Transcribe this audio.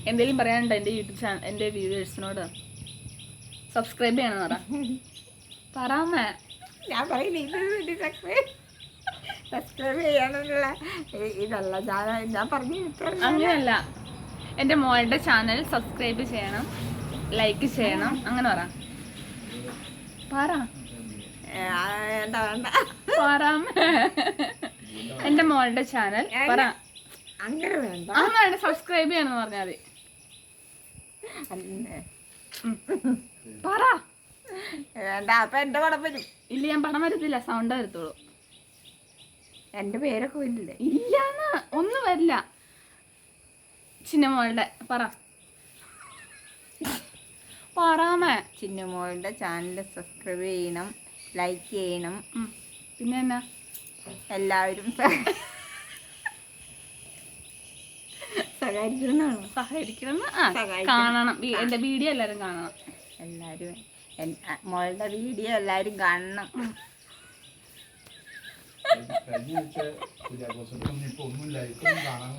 എന്തെങ്കിലും പറയാനുണ്ടോ എൻ്റെ യൂട്യൂബ് ചാനൽ എൻ്റെ വ്യൂവേഴ്സിനോട്? സബ്സ്ക്രൈബ് ചെയ്യണമെന്ന് പറ. പറയാമേ. ഞാൻ പറയുന്നത് സബ്സ്ക്രൈബ് ചെയ്യാനുള്ള ഇതല്ല, ഞാൻ പറഞ്ഞു. അങ്ങനെയല്ല, എൻ്റെ മോളുടെ ചാനൽ സബ്സ്ക്രൈബ് ചെയ്യണം, ലൈക്ക് ചെയ്യണം, അങ്ങനെ പറ. വേണ്ട വേണ്ട, പറയാമേ. എൻ്റെ മോളുടെ ചാനൽ പറ. അങ്ങനെ വേണ്ട, അങ്ങനെ സബ്സ്ക്രൈബ് ചെയ്യണമെന്ന് പറഞ്ഞാൽ മതി. പറ. വേണ്ട, അപ്പൊ എന്റെ പടം വരും. ഇല്ല, ഞാൻ പടം വരത്തില്ല, സൗണ്ട് വരത്തുള്ളൂ. എന്റെ പേരൊക്കെ വരില്ലേ? ഇല്ലാന്ന് ഒന്നും വരില്ല. ചിന്നമോളുടെ പറ. പറയാമേ. ചിന്നമോളുടെ ചാനൽ സബ്സ്ക്രൈബ് ചെയ്യണം, ലൈക്ക് ചെയ്യണം. പിന്നെ എന്നാ എല്ലാവരും സഹകരിക്കണം. കാണണം, എന്റെ വീഡിയോ എല്ലാരും കാണണം. എല്ലാരും മോളുടെ വീഡിയോ എല്ലാരും കാണണം. കഴിഞ്ഞ ഒന്നുമില്ല, ഇപ്പം കാണാൻ